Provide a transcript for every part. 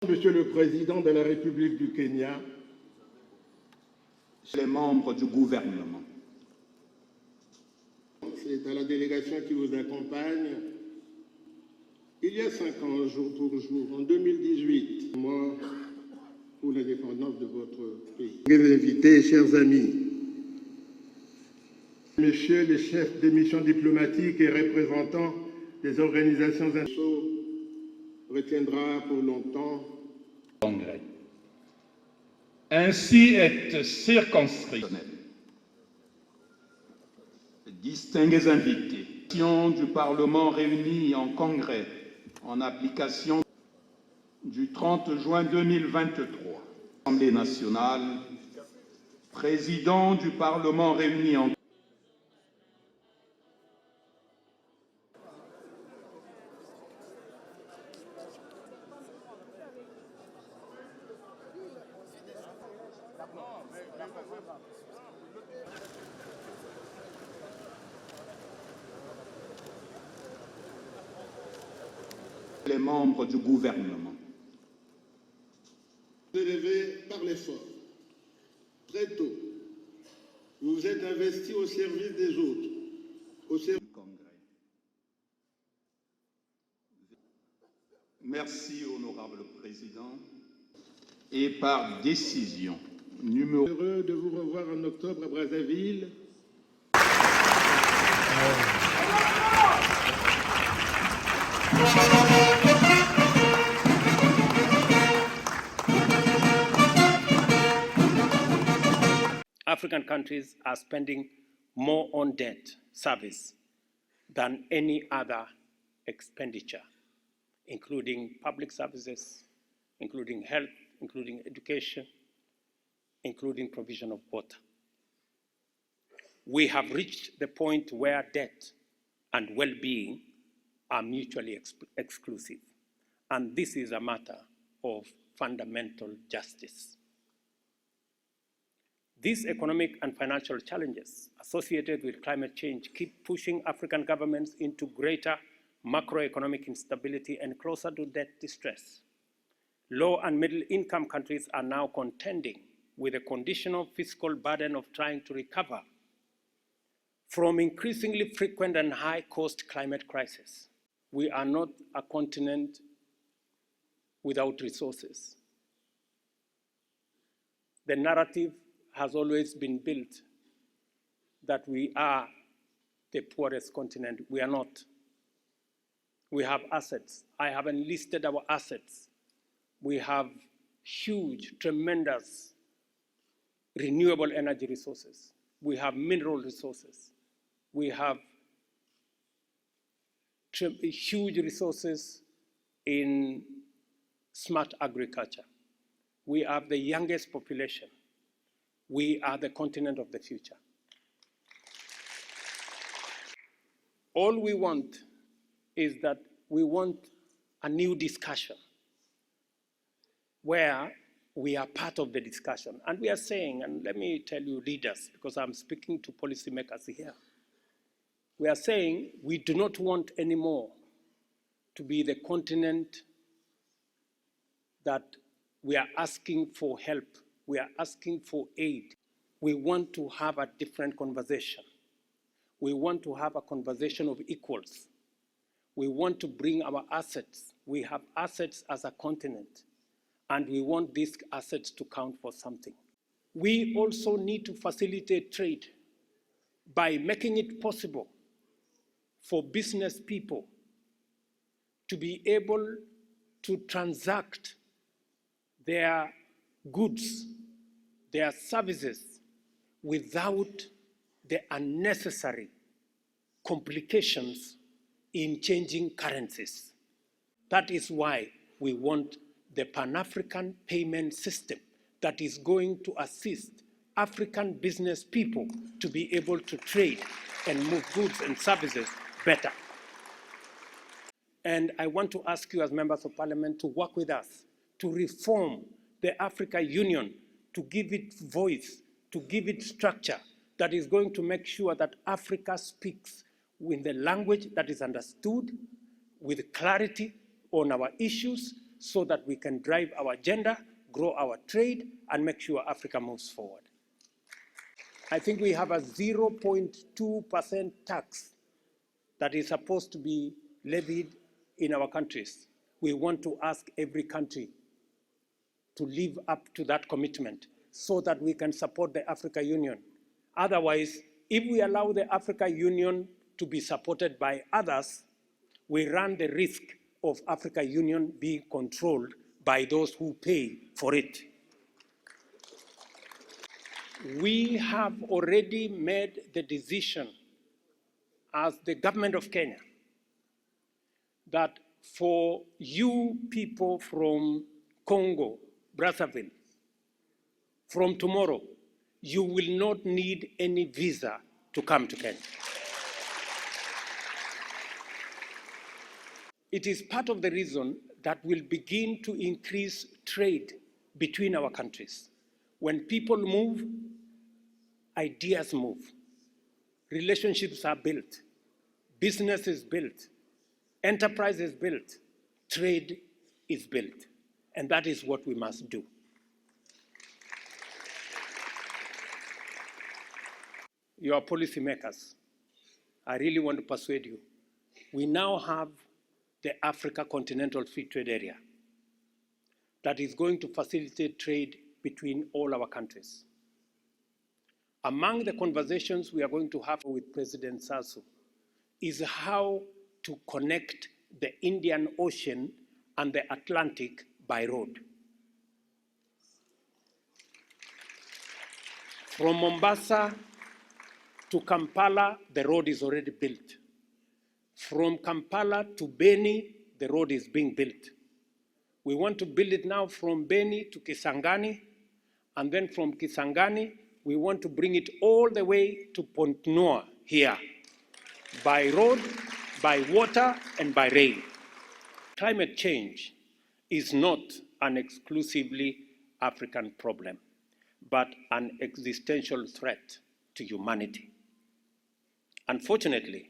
Monsieur le Président de la République du Kenya, les membres du gouvernement. C'est à la délégation qui vous accompagne. Il y a 5 ans, jour pour jour, en 2018, mort pour l'indépendance de votre pays. Mes invités, chers amis, Messieurs les chefs des missions diplomatiques et représentants des organisations internationales, retiendra pour longtemps. Congrès. Ainsi est circonscrit. Distingués invités du Parlement réunis en Congrès en application du 30 juin 2023. Assemblée nationale, Président du Parlement réuni en les membres du gouvernement. Élevé par l'effort. Très tôt, vous vous êtes investi au service des autres, au service du Congrès. Merci, honorable Président. Et par décision numéro... Heureux de vous revoir en octobre à Brazzaville. African countries are spending more on debt service than any other expenditure, including public services, including health, including education, including provision of water. We have reached the point where debt and well-being are mutually exclusive. And this is a matter of fundamental justice. These economic and financial challenges associated with climate change keep pushing African governments into greater macroeconomic instability and closer to debt distress. Low and middle income countries are now contending with a conditional fiscal burden of trying to recover from increasingly frequent and high-cost climate crisis. We are not a continent without resources. The narrative has always been built that we are the poorest continent. We are not. We have assets. I have enlisted our assets. We have huge, tremendous renewable energy resources. We have mineral resources. We have huge resources in smart agriculture. We have the youngest population. We are the continent of the future. All we want is that we want a new discussion where we are part of the discussion. And we are saying, and let me tell you leaders, because I'm speaking to policymakers here. We are saying we do not want anymore to be the continent that we are asking for help. We are asking for aid. We want to have a different conversation. We want to have a conversation of equals. We want to bring our assets. We have assets as a continent, and we want these assets to count for something. We also need to facilitate trade by making it possible for business people to be able to transact their goods, their services, without the unnecessary complications in changing currencies. That is why we want the Pan-African payment system that is going to assist African business people to be able to trade and move goods and services better. And I want to ask you as members of parliament to work with us to reform the African Union, to give it voice, to give it structure that is going to make sure that Africa speaks in the language that is understood, with clarity on our issues, so that we can drive our agenda, grow our trade, and make sure Africa moves forward. I think we have a 0.2% tax that is supposed to be levied in our countries. We want to ask every country to live up to that commitment so that we can support the Africa Union. Otherwise, if we allow the Africa Union to be supported by others, we run the risk of Africa Union being controlled by those who pay for it. We have already made the decision as the government of Kenya that for you people from Congo, Brazzaville, from tomorrow, you will not need any visa to come to Kenya. It is part of the reason that will begin to increase trade between our countries. When people move, ideas move, relationships are built, business is built, enterprise is built, trade is built, and that is what we must do. Your policymakers, I really want to persuade you. We now have the Africa Continental Free Trade Area that is going to facilitate trade between all our countries. Among the conversations we are going to have with President Sasu is how to connect the Indian Ocean and the Atlantic by road. From Mombasa to Kampala, the road is already built. From Kampala to Beni, the road is being built. We want to build it now from Beni to Kisangani, and then from Kisangani, we want to bring it all the way to Pont Noir here, by road, by water, and by rail. Climate change is not an exclusively African problem, but an existential threat to humanity. Unfortunately,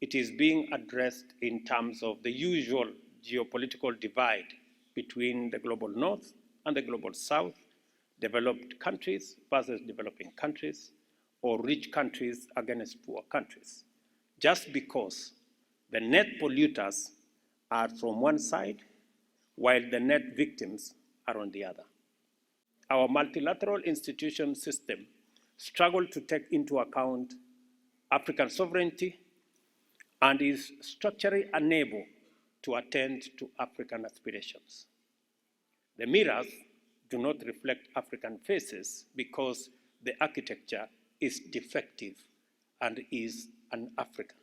it is being addressed in terms of the usual geopolitical divide between the global north and the global south, developed countries versus developing countries, or rich countries against poor countries, just because the net polluters are from one side, while the net victims are on the other. Our multilateral institution system struggled to take into account African sovereignty and is structurally unable to attend to African aspirations. The mirrors do not reflect African faces because the architecture is defective and is un-African.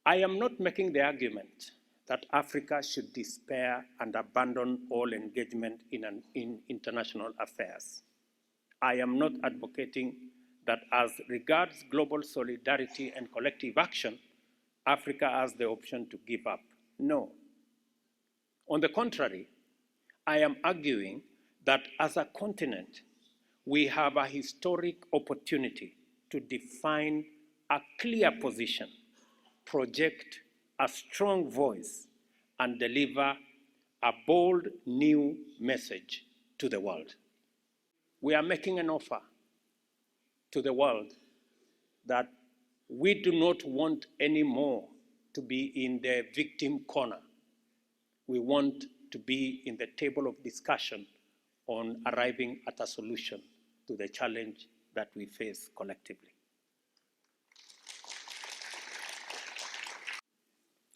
I am not making the argument that Africa should despair and abandon all engagement in international affairs. I am not advocating that as regards global solidarity and collective action, Africa has the option to give up. No. On the contrary, I am arguing that as a continent, we have a historic opportunity to define a clear position, project a strong voice, and deliver a bold new message to the world. We are making an offer to the world that we do not want anymore to be in the victim corner. We want to be in the table of discussion on arriving at a solution to the challenge that we face collectively.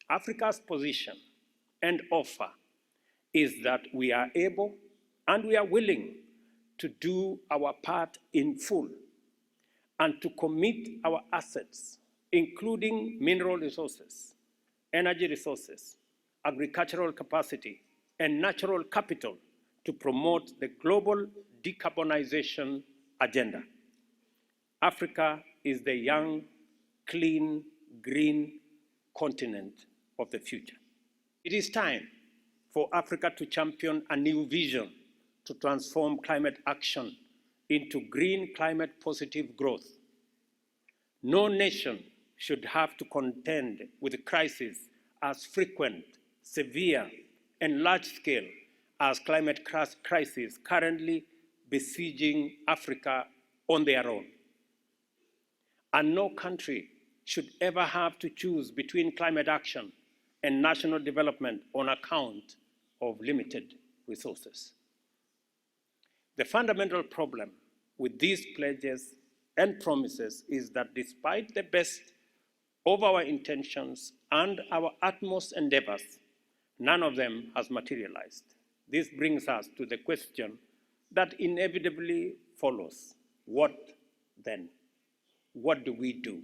Africa's position and offer is that we are able and we are willing to do our part in full and to commit our assets, including mineral resources, energy resources, agricultural capacity, and natural capital to promote the global decarbonization agenda. Africa is the young, clean, green continent of the future. It is time for Africa to champion a new vision to transform climate action into green climate positive growth. No nation should have to contend with crises as frequent, severe, and large-scale as climate crises currently besieging Africa on their own. And no country should ever have to choose between climate action and national development on account of limited resources. The fundamental problem with these pledges and promises is that despite the best of our intentions and our utmost endeavors, none of them has materialized. This brings us to the question that inevitably follows: what then? What do we do?